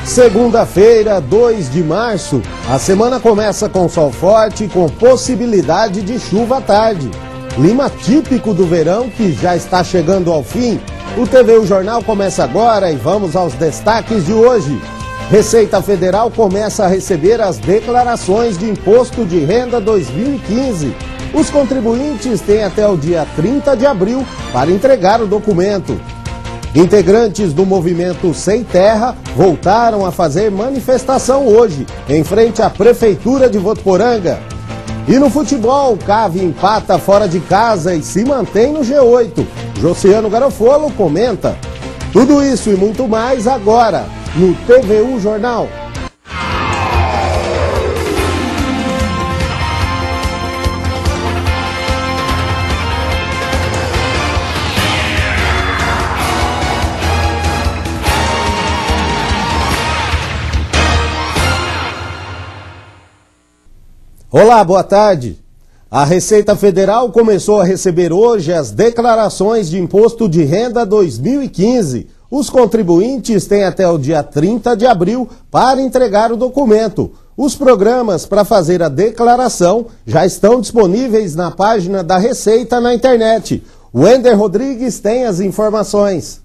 Segunda-feira, 2 de março, a semana começa com sol forte e com possibilidade de chuva à tarde. Clima típico do verão que já está chegando ao fim. O TVU Jornal começa agora e vamos aos destaques de hoje. Receita Federal começa a receber as declarações de Imposto de Renda 2015. Os contribuintes têm até o dia 30 de abril para entregar o documento. Integrantes do movimento Sem Terra voltaram a fazer manifestação hoje, em frente à Prefeitura de Votuporanga. E no futebol, Cave empata fora de casa e se mantém no G8. Josiano Garofolo comenta. Tudo isso e muito mais agora, no TVU Jornal. Olá, boa tarde. A Receita Federal começou a receber hoje as declarações de Imposto de Renda 2015. Os contribuintes têm até o dia 30 de abril para entregar o documento. Os programas para fazer a declaração já estão disponíveis na página da Receita na internet. Wender Rodrigues tem as informações.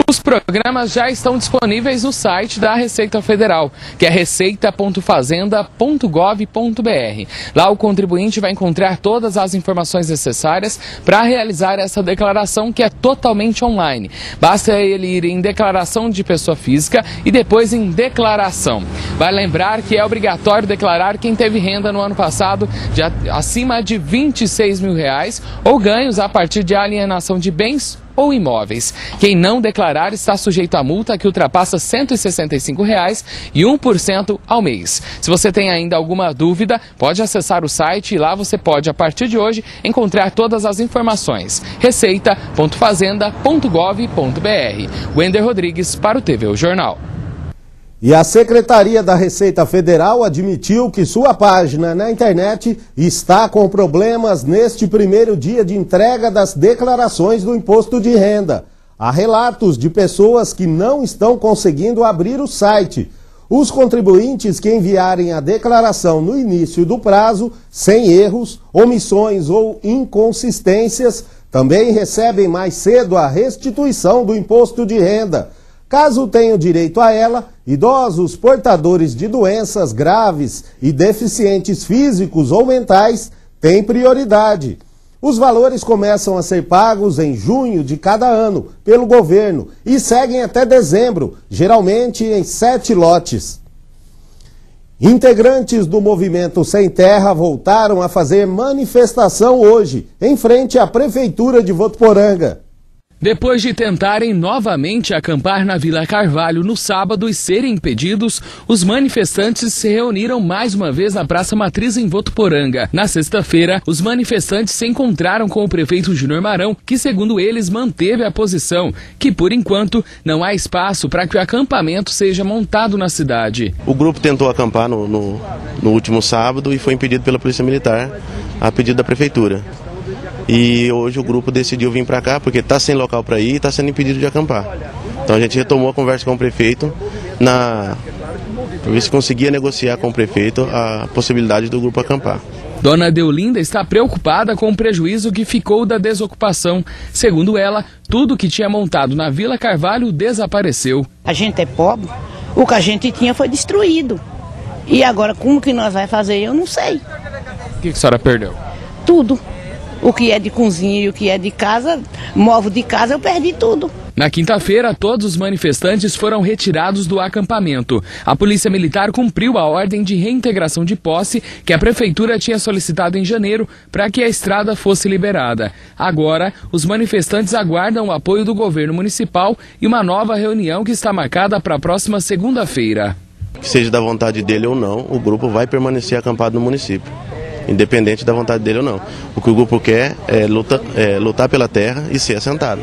Os programas já estão disponíveis no site da Receita Federal, que é receita.fazenda.gov.br. Lá o contribuinte vai encontrar todas as informações necessárias para realizar essa declaração, que é totalmente online. Basta ele ir em declaração de pessoa física e depois em declaração. Vai lembrar que é obrigatório declarar quem teve renda no ano passado acima de R$26 mil ou ganhos a partir de alienação de bens ou imóveis. Quem não declarar está sujeito a multa que ultrapassa R$ 165 e 1% ao mês. Se você tem ainda alguma dúvida, pode acessar o site e lá você pode, a partir de hoje, encontrar todas as informações. receita.fazenda.gov.br. Wender Rodrigues para o TVU Jornal. E a Secretaria da Receita Federal admitiu que sua página na internet está com problemas neste primeiro dia de entrega das declarações do Imposto de Renda. Há relatos de pessoas que não estão conseguindo abrir o site. Os contribuintes que enviarem a declaração no início do prazo, sem erros, omissões ou inconsistências, também recebem mais cedo a restituição do Imposto de Renda. Caso tenham direito a ela, idosos portadores de doenças graves e deficientes físicos ou mentais têm prioridade. Os valores começam a ser pagos em junho de cada ano pelo governo e seguem até dezembro, geralmente em 7 lotes. Integrantes do movimento Sem Terra voltaram a fazer manifestação hoje, em frente à Prefeitura de Votuporanga. Depois de tentarem novamente acampar na Vila Carvalho no sábado e serem impedidos, os manifestantes se reuniram mais uma vez na Praça Matriz em Votuporanga. Na sexta-feira, os manifestantes se encontraram com o prefeito Júnior Marão, que, segundo eles, manteve a posição, que por enquanto não há espaço para que o acampamento seja montado na cidade. O grupo tentou acampar no último sábado e foi impedido pela Polícia Militar, a pedido da Prefeitura. E hoje o grupo decidiu vir para cá porque está sem local para ir e está sendo impedido de acampar. Então a gente retomou a conversa com o prefeito para ver se conseguia negociar com o prefeito a possibilidade do grupo acampar. Dona Deolinda está preocupada com o prejuízo que ficou da desocupação. Segundo ela, tudo que tinha montado na Vila Carvalho desapareceu. A gente é pobre, o que a gente tinha foi destruído. E agora como que nós vamos fazer, eu não sei. O que a senhora perdeu? Tudo. O que é de cozinha e o que é de casa, móvel de casa, eu perdi tudo. Na quinta-feira, todos os manifestantes foram retirados do acampamento. A Polícia Militar cumpriu a ordem de reintegração de posse que a Prefeitura tinha solicitado em janeiro para que a estrada fosse liberada. Agora, os manifestantes aguardam o apoio do governo municipal e uma nova reunião que está marcada para a próxima segunda-feira. Que seja da vontade dele ou não, o grupo vai permanecer acampado no município, independente da vontade dele ou não. O que o grupo quer é lutar pela terra e ser assentado.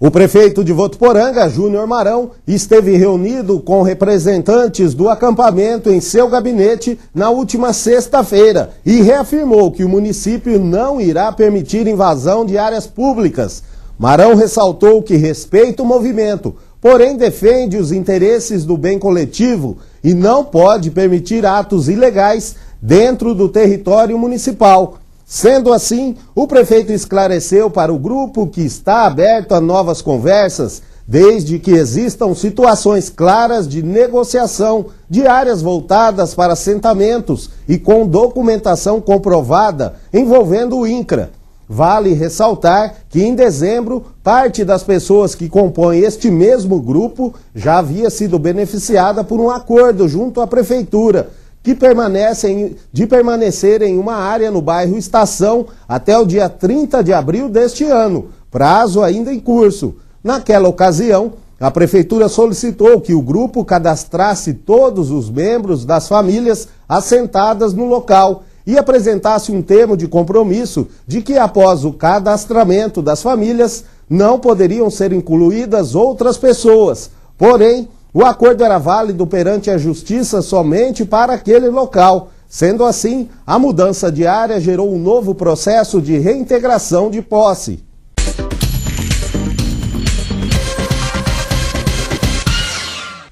O prefeito de Votuporanga, Júnior Marão, esteve reunido com representantes do acampamento em seu gabinete na última sexta-feira e reafirmou que o município não irá permitir invasão de áreas públicas. Marão ressaltou que respeita o movimento, porém defende os interesses do bem coletivo e não pode permitir atos ilegais dentro do território municipal. Sendo assim, o prefeito esclareceu para o grupo que está aberto a novas conversas, desde que existam situações claras de negociação de áreas voltadas para assentamentos e com documentação comprovada envolvendo o INCRA. Vale ressaltar que em dezembro, parte das pessoas que compõem este mesmo grupo já havia sido beneficiada por um acordo junto à prefeitura, que permanecer em uma área no bairro Estação até o dia 30 de abril deste ano, prazo ainda em curso. Naquela ocasião, a prefeitura solicitou que o grupo cadastrasse todos os membros das famílias assentadas no local e apresentasse um termo de compromisso de que após o cadastramento das famílias não poderiam ser incluídas outras pessoas. Porém, o acordo era válido perante a justiça somente para aquele local. Sendo assim, a mudança de área gerou um novo processo de reintegração de posse.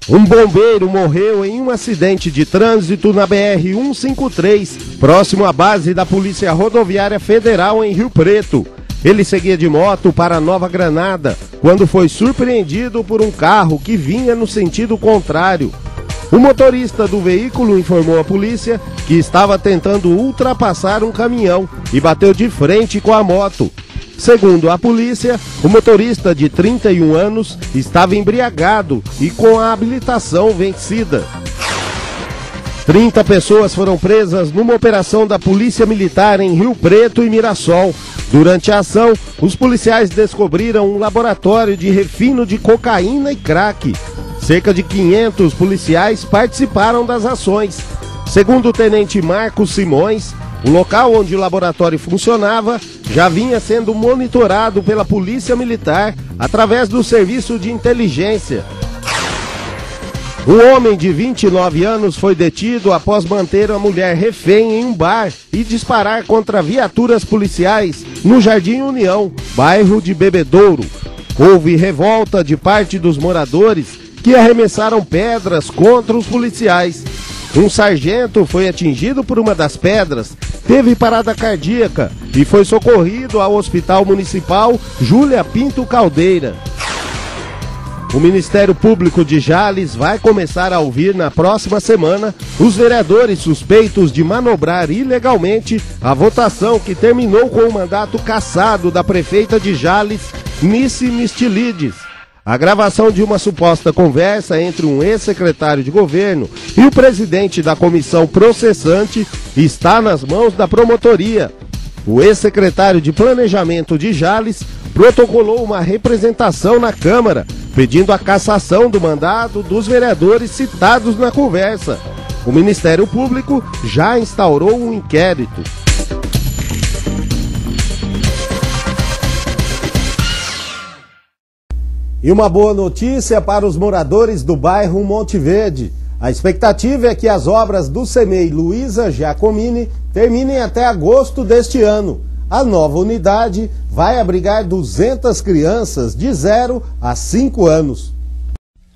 Um bombeiro morreu em um acidente de trânsito na BR-153, próximo à base da Polícia Rodoviária Federal em Rio Preto. Ele seguia de moto para Nova Granada, quando foi surpreendido por um carro que vinha no sentido contrário. O motorista do veículo informou à polícia que estava tentando ultrapassar um caminhão e bateu de frente com a moto. Segundo a polícia, o motorista de 31 anos estava embriagado e com a habilitação vencida. 30 pessoas foram presas numa operação da Polícia Militar em Rio Preto e Mirassol. Durante a ação, os policiais descobriram um laboratório de refino de cocaína e crack. Cerca de 500 policiais participaram das ações. Segundo o tenente Marcos Simões, o local onde o laboratório funcionava já vinha sendo monitorado pela Polícia Militar através do Serviço de Inteligência. Um homem de 29 anos foi detido após manter a mulher refém em um bar e disparar contra viaturas policiais no Jardim União, bairro de Bebedouro. Houve revolta de parte dos moradores que arremessaram pedras contra os policiais. Um sargento foi atingido por uma das pedras, teve parada cardíaca e foi socorrido ao Hospital Municipal Júlia Pinto Caldeira. O Ministério Público de Jales vai começar a ouvir na próxima semana os vereadores suspeitos de manobrar ilegalmente a votação que terminou com o mandato cassado da prefeita de Jales, Nice Mistilides. A gravação de uma suposta conversa entre um ex-secretário de governo e o presidente da comissão processante está nas mãos da promotoria. O ex-secretário de Planejamento de Jales protocolou uma representação na Câmara, pedindo a cassação do mandato dos vereadores citados na conversa. O Ministério Público já instaurou um inquérito. E uma boa notícia para os moradores do bairro Monte Verde. A expectativa é que as obras do CEMEI Luísa Giacomini terminem até agosto deste ano. A nova unidade vai abrigar 200 crianças de 0 a 5 anos.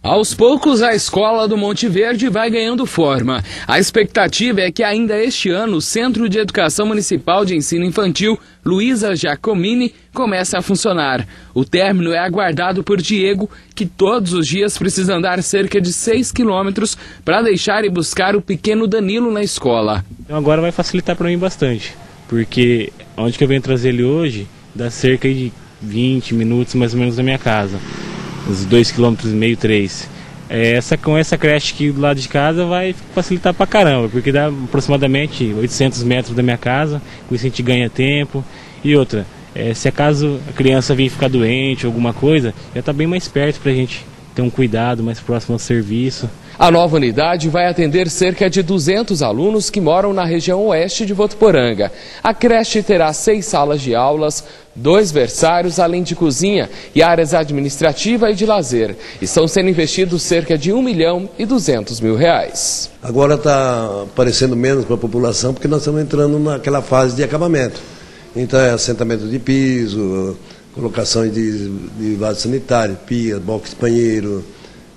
Aos poucos, a escola do Monte Verde vai ganhando forma. A expectativa é que ainda este ano o Centro de Educação Municipal de Ensino Infantil Luísa Giacomini comece a funcionar. O término é aguardado por Diego, que todos os dias precisa andar cerca de 6 quilômetros para deixar e buscar o pequeno Danilo na escola. Então agora vai facilitar para mim bastante, porque onde que eu venho trazer ele hoje dá cerca de 20 minutos mais ou menos da minha casa. Uns 2,5 km, 3. Com essa creche aqui do lado de casa vai facilitar pra caramba, porque dá aproximadamente 800 metros da minha casa, com isso a gente ganha tempo. E outra, se acaso a criança vir ficar doente ou alguma coisa, já tá bem mais perto pra gente ter um cuidado mais próximo ao serviço. A nova unidade vai atender cerca de 200 alunos que moram na região oeste de Votuporanga. A creche terá 6 salas de aulas, 2 berçários, além de cozinha e áreas administrativa e de lazer. Estão sendo investidos cerca de R$1.200.000. Agora está aparecendo menos para a população porque nós estamos entrando naquela fase de acabamento. Então é assentamento de piso, colocação de vaso sanitário, pia, box banheiro.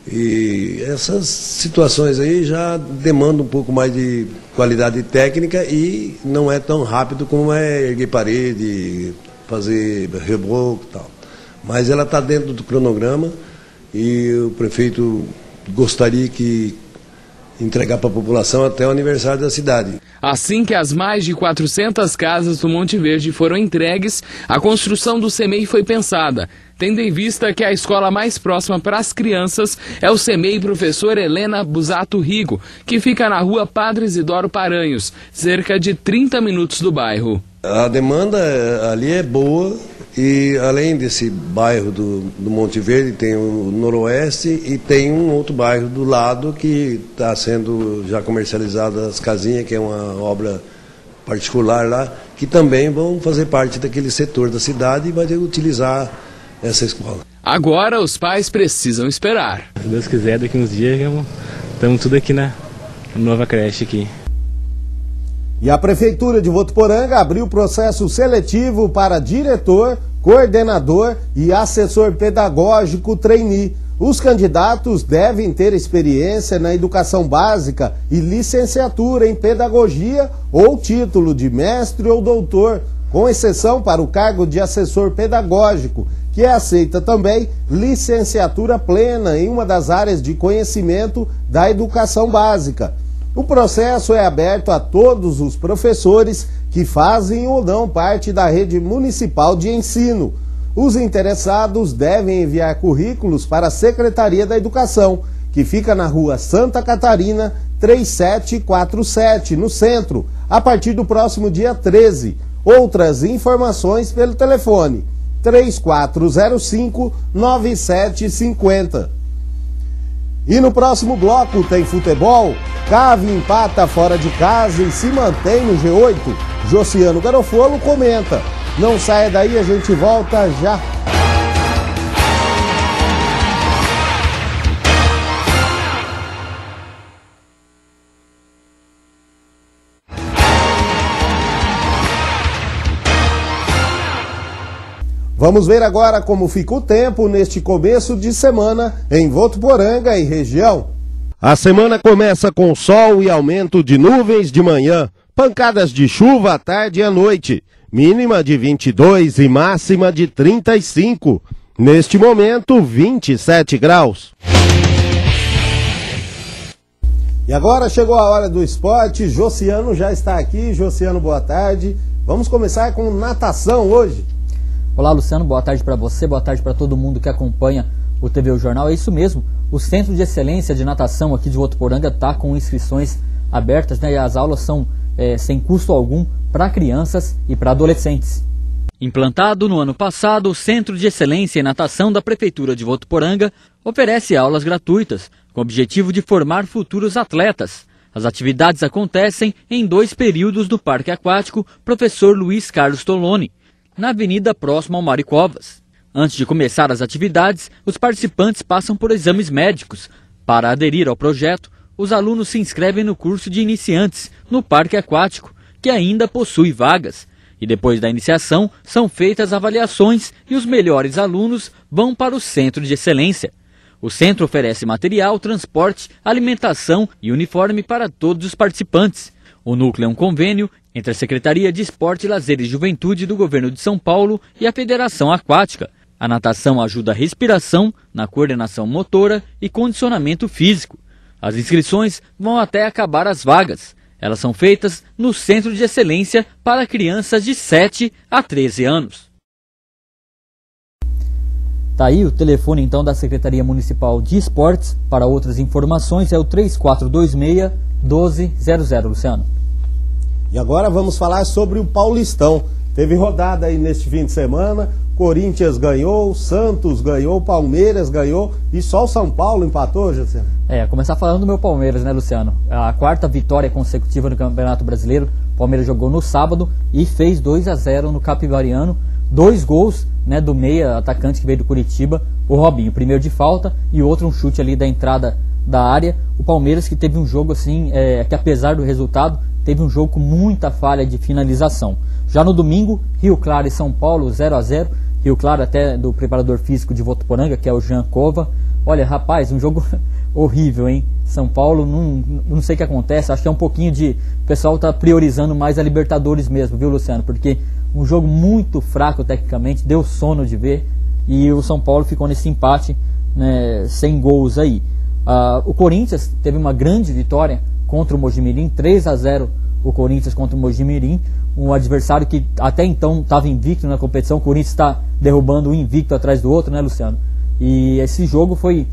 E essas situações aí já demandam um pouco mais de qualidade técnica e não é tão rápido como é erguer parede, fazer reboco e tal. Mas ela está dentro do cronograma e o prefeito gostaria que entregar para a população até o aniversário da cidade. Assim que as mais de 400 casas do Monte Verde foram entregues, a construção do CEMEI foi pensada, tendo em vista que a escola mais próxima para as crianças é o CEMEI Professor Helena Busato Rigo, que fica na rua Padre Isidoro Paranhos, cerca de 30 minutos do bairro. A demanda ali é boa e além desse bairro do Monte Verde tem o Noroeste e tem um outro bairro do lado que está sendo já comercializada as casinhas, que é uma obra particular lá, que também vão fazer parte daquele setor da cidade e vai utilizar essa escola. Agora os pais precisam esperar. Se Deus quiser, daqui uns dias estamos tudo aqui na nova creche aqui. E a Prefeitura de Votuporanga abriu processo seletivo para diretor, coordenador e assessor pedagógico trainee. Os candidatos devem ter experiência na educação básica e licenciatura em pedagogia ou título de mestre ou doutor, com exceção para o cargo de assessor pedagógico, que aceita também licenciatura plena em uma das áreas de conhecimento da educação básica. O processo é aberto a todos os professores que fazem ou não parte da rede municipal de ensino. Os interessados devem enviar currículos para a Secretaria da Educação, que fica na rua Santa Catarina, 3747, no centro, a partir do próximo dia 13. Outras informações pelo telefone 3405-9750. E no próximo bloco tem futebol. Cave empata fora de casa e se mantém no G8. Josiano Garofolo comenta. Não saia daí, a gente volta já. Vamos ver agora como fica o tempo neste começo de semana em Votuporanga e região. A semana começa com sol e aumento de nuvens de manhã, pancadas de chuva à tarde e à noite, mínima de 22 e máxima de 35. Neste momento, 27 graus. E agora chegou a hora do esporte, Josiano já está aqui. Josiano, boa tarde. Vamos começar com natação hoje. Olá, Luciano, boa tarde para você, boa tarde para todo mundo que acompanha o TV O Jornal. É isso mesmo, o Centro de Excelência de Natação aqui de Votuporanga está com inscrições abertas, né, e as aulas são sem custo algum para crianças e para adolescentes. Implantado no ano passado, o Centro de Excelência em Natação da Prefeitura de Votuporanga oferece aulas gratuitas, com o objetivo de formar futuros atletas. As atividades acontecem em 2 períodos no Parque Aquático Professor Luiz Carlos Toloni, na avenida próxima ao Maricovas. Antes de começar as atividades, os participantes passam por exames médicos. Para aderir ao projeto, os alunos se inscrevem no curso de iniciantes no Parque Aquático, que ainda possui vagas. E depois da iniciação, são feitas avaliações e os melhores alunos vão para o Centro de Excelência. O centro oferece material, transporte, alimentação e uniforme para todos os participantes. O núcleo é um convênio entre a Secretaria de Esporte, Lazer e Juventude do Governo de São Paulo e a Federação Aquática. A natação ajuda a respiração, na coordenação motora e condicionamento físico. As inscrições vão até acabar as vagas. Elas são feitas no Centro de Excelência para crianças de 7 a 13 anos. Tá aí o telefone então da Secretaria Municipal de Esportes. Para outras informações é o 3426-1200, Luciano. E agora vamos falar sobre o Paulistão. Teve rodada aí neste fim de semana. Corinthians ganhou, Santos ganhou, Palmeiras ganhou e só o São Paulo empatou, Luciano? Começar falando do meu Palmeiras, né, Luciano? A quarta vitória consecutiva no Campeonato Brasileiro. O Palmeiras jogou no sábado e fez 2-0 no Capivariano. 2 gols, né, do meia atacante que veio do Curitiba, o Robinho. O primeiro de falta e o outro um chute ali da entrada da área. O Palmeiras que teve um jogo assim, que apesar do resultado, teve um jogo com muita falha de finalização. Já no domingo, Rio Claro e São Paulo, 0-0. Rio Claro até do preparador físico de Votuporanga, que é o Jean Cova. Olha, rapaz, um jogo horrível, hein? São Paulo, não sei o que acontece, acho que é um pouquinho de... O pessoal tá priorizando mais a Libertadores mesmo, viu, Luciano? Porque um jogo muito fraco tecnicamente, deu sono de ver, e o São Paulo ficou nesse empate, né, sem gols aí. O Corinthians teve uma grande vitória contra o Mojimirim, 3-0 o Corinthians contra o Mojimirim, um adversário que até então estava invicto na competição. O Corinthians está derrubando um invicto atrás do outro, né, Luciano? E esse jogo foi,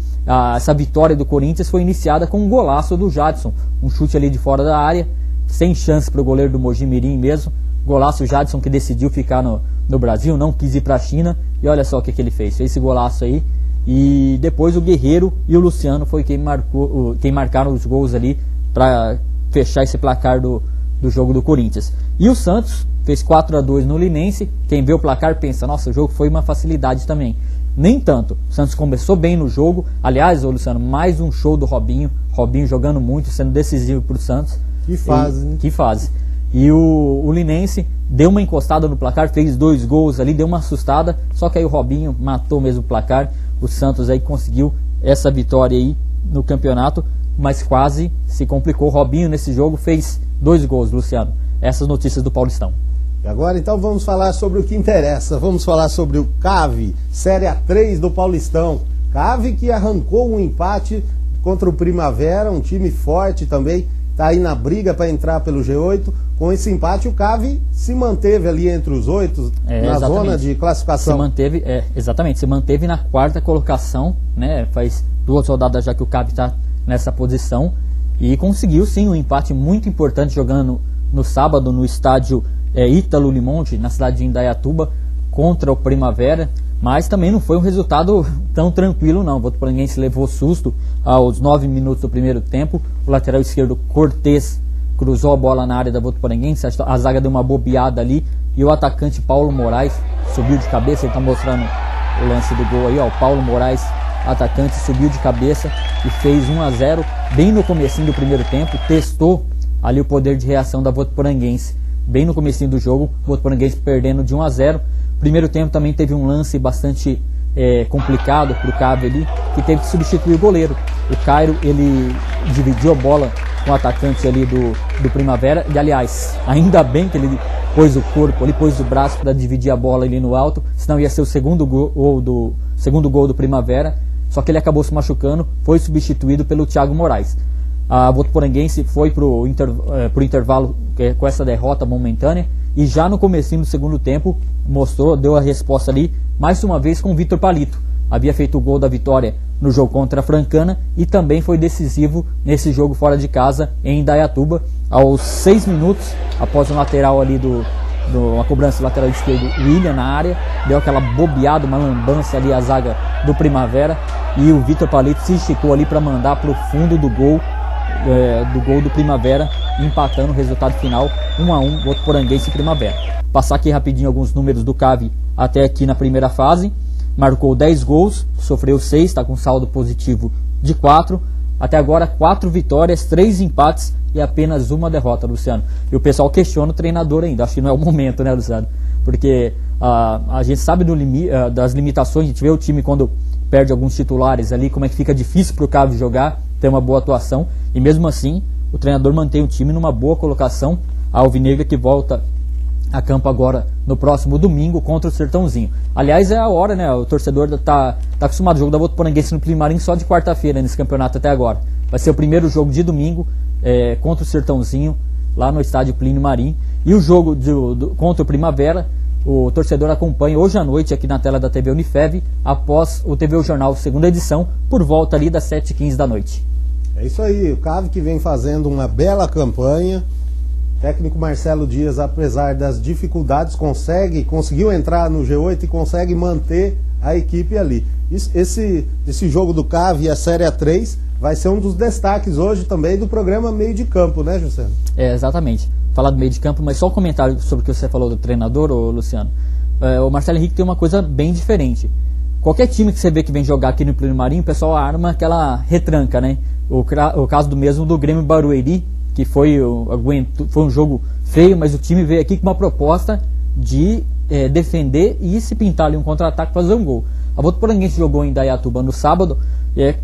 essa vitória do Corinthians foi iniciada com um golaço do Jadson, um chute ali de fora da área, sem chance para o goleiro do Mojimirim mesmo. Golaço, o Jadson que decidiu ficar no Brasil, não quis ir para a China, e olha só o que ele fez esse golaço aí. E depois o Guerreiro e o Luciano foi quem marcaram os gols ali para fechar esse placar do jogo do Corinthians. E o Santos fez 4-2 no Linense. Quem vê o placar pensa, nossa, o jogo foi uma facilidade também. Nem tanto. O Santos começou bem no jogo. Aliás, Luciano, mais um show do Robinho. Robinho jogando muito, sendo decisivo para o Santos. Que fase, né? Que fase. E o Linense deu uma encostada no placar, fez 2 gols ali, deu uma assustada. Só que aí o Robinho matou mesmo o placar. O Santos aí conseguiu essa vitória aí no campeonato, mas quase se complicou. O Robinho nesse jogo fez 2 gols, Luciano. Essas notícias do Paulistão. E agora então vamos falar sobre o que interessa. Vamos falar sobre o CAV, Série A3 do Paulistão. CAV que arrancou um empate contra o Primavera, um time forte também, está aí na briga para entrar pelo G8. Com esse empate o CAV se manteve ali entre os 8, na zona de classificação. Se manteve na 4ª colocação, né? Faz 2 rodadas já que o CAV está nessa posição. E conseguiu sim um empate muito importante jogando no sábado no estádio Ítalo Limonte, na cidade de Indaiatuba, contra o Primavera. Mas também não foi um resultado tão tranquilo não. O Votuporanguense levou susto aos 9 minutos do primeiro tempo. O lateral esquerdo Cortez cruzou a bola na área da Votuporanguense, a zaga deu uma bobeada ali e o atacante Paulo Moraes subiu de cabeça. Ele está mostrando o lance do gol aí, ó. O Paulo Moraes, atacante, subiu de cabeça e fez 1-0 bem no comecinho do primeiro tempo. Testou ali o poder de reação da Votuporanguense bem no comecinho do jogo. O Votuporanguense perdendo de 1-0. Primeiro tempo também teve um lance bastante complicado para o CAV ali, que teve que substituir o goleiro. O Cairo, ele dividiu a bola com o atacante ali do Primavera, e aliás, ainda bem que ele pôs o corpo ali, pôs o braço para dividir a bola ali no alto, senão ia ser o segundo gol do Primavera. Só que ele acabou se machucando, foi substituído pelo Thiago Moraes. A Votuporanguense foi pro intervalo com essa derrota momentânea, e já no comecinho do segundo tempo deu a resposta ali, mais uma vez com o Vitor Palito. Havia feito o gol da vitória no jogo contra a Francana e também foi decisivo nesse jogo fora de casa em Indaiatuba. Aos 6 minutos, após um lateral ali uma cobrança do lateral esquerdo, William na área, deu aquela bobeada, uma lambança ali a zaga do Primavera, e o Vitor Palito se esticou ali para mandar para o fundo do gol do Primavera, empatando o resultado final 1-1, Votuporanguense e Primavera. Passar aqui rapidinho alguns números do CAV até aqui na primeira fase. Marcou 10 gols, sofreu 6, está com saldo positivo de 4. Até agora 4 vitórias, 3 empates e apenas uma derrota, Luciano. E o pessoal questiona o treinador ainda, acho que não é o momento, né, Luciano? Porque a gente sabe das limitações, a gente vê o time quando perde alguns titulares ali, como é que fica difícil para o CAV jogar, ter uma boa atuação, e mesmo assim o treinador mantém o time numa boa colocação. A Alvinegra que volta a campo agora no próximo domingo contra o Sertãozinho. Aliás, é a hora, né? O torcedor tá acostumado. O jogo da Votuporanguense no Primarim só de quarta-feira nesse campeonato até agora. Vai ser o primeiro jogo de domingo contra o Sertãozinho, lá no estádio Plínio Marim. E o jogo contra o Primavera, o torcedor acompanha hoje à noite aqui na tela da TV Unifev, após o TV Jornal segunda edição, por volta ali das 7h15 da noite. É isso aí, o CAV que vem fazendo uma bela campanha, técnico Marcelo Dias, apesar das dificuldades, conseguiu entrar no G8 e consegue manter a equipe ali. Esse jogo do CAV e a Série A3 vai ser um dos destaques hoje também do programa Meio de Campo, né, José? Exatamente. Falar do meio de campo, mas só um comentário sobre o que você falou do treinador, Luciano. O Marcelo Henrique tem uma coisa bem diferente. Qualquer time que você vê que vem jogar aqui no Plínio Marinho, o pessoal arma aquela retranca, né? O caso do mesmo do Grêmio Barueri, que foi um jogo feio, mas o time veio aqui com uma proposta de defender e, se pintar ali um contra-ataque, fazer um gol. A Votuporanguense jogou em Indaiatuba no sábado,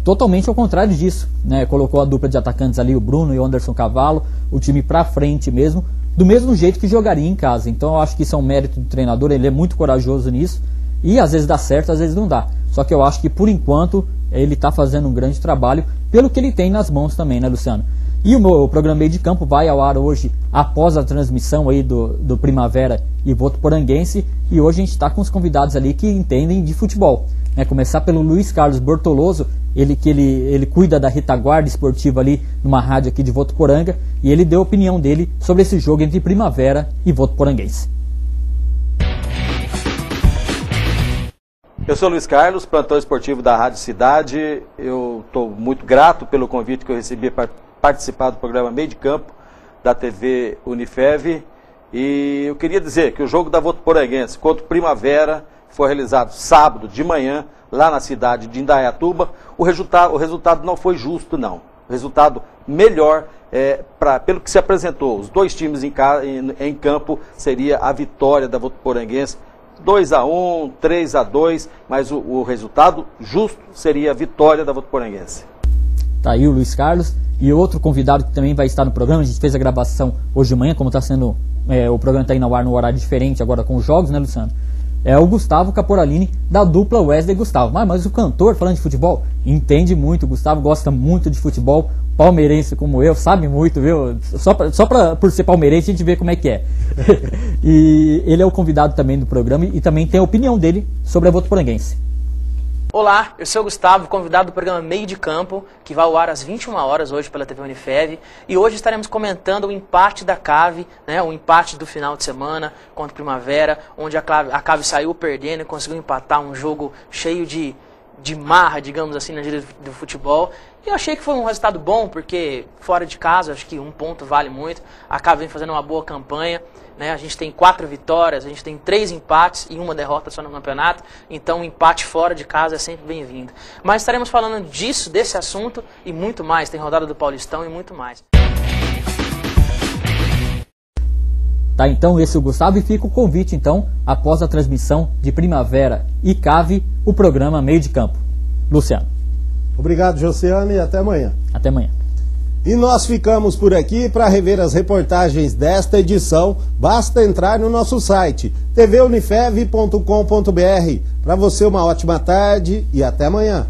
totalmente ao contrário disso, né? Colocou a dupla de atacantes ali, o Bruno e o Anderson Cavalo, o time pra frente mesmo, do mesmo jeito que jogaria em casa. Então eu acho que isso é um mérito do treinador, ele é muito corajoso nisso, e às vezes dá certo, às vezes não dá. Só que eu acho que por enquanto ele está fazendo um grande trabalho, pelo que ele tem nas mãos também, né, Luciano? E o programa Meio de Campo vai ao ar hoje, após a transmissão aí do Primavera e Votuporanguense, e hoje a gente está com os convidados ali que entendem de futebol, né? Começar pelo Luiz Carlos Bortoloso, ele cuida da retaguarda esportiva ali numa rádio aqui de Votuporanga, e ele deu a opinião dele sobre esse jogo entre Primavera e Votuporanguense. Eu sou Luiz Carlos, plantão esportivo da Rádio Cidade. Eu estou muito grato pelo convite que eu recebi para participar do programa Meio de Campo da TV Unifev. E eu queria dizer que o jogo da Votuporanguense contra o Primavera foi realizado sábado de manhã, lá na cidade de Indaiatuba. O resultado não foi justo, não. O resultado melhor, pelo que se apresentou, os dois times em campo, seria a vitória da Votuporanguense. 2-1, 3-2, mas o resultado justo seria a vitória da Votuporanguense. Tá aí o Luiz Carlos. E outro convidado que também vai estar no programa, a gente fez a gravação hoje de manhã, como está sendo, o programa está indo ao ar no horário diferente agora com os jogos, né, Luciano? É o Gustavo Caporalini, da dupla Wesley e Gustavo. Mas o cantor, falando de futebol, entende muito. O Gustavo gosta muito de futebol, palmeirense como eu, sabe muito, viu? Por ser palmeirense a gente vê como é que é. E ele é o convidado também do programa e também tem a opinião dele sobre a Votuporanguense. Olá, eu sou o Gustavo, convidado do programa Meio de Campo, que vai ao ar às 21 horas hoje pela TV Unifev. E hoje estaremos comentando o empate da CAV, né, o empate do final de semana contra o Primavera, onde a CAV saiu perdendo e conseguiu empatar um jogo cheio de marra, digamos assim, na gíria do futebol. E eu achei que foi um resultado bom, porque fora de casa, acho que um ponto vale muito. A CAV vem fazendo uma boa campanha, né? A gente tem 4 vitórias, a gente tem 3 empates e 1 derrota só no campeonato. Então o empate fora de casa é sempre bem-vindo. Mas estaremos falando desse assunto e muito mais. Tem rodada do Paulistão e muito mais. Tá, então esse é o Gustavo e fica o convite, então, após a transmissão de Primavera e CAV, o programa Meio de Campo. Luciano. Obrigado, Josiane, e até amanhã. Até amanhã. E nós ficamos por aqui. Para rever as reportagens desta edição, basta entrar no nosso site tvunifev.com.br. Para você uma ótima tarde e até amanhã.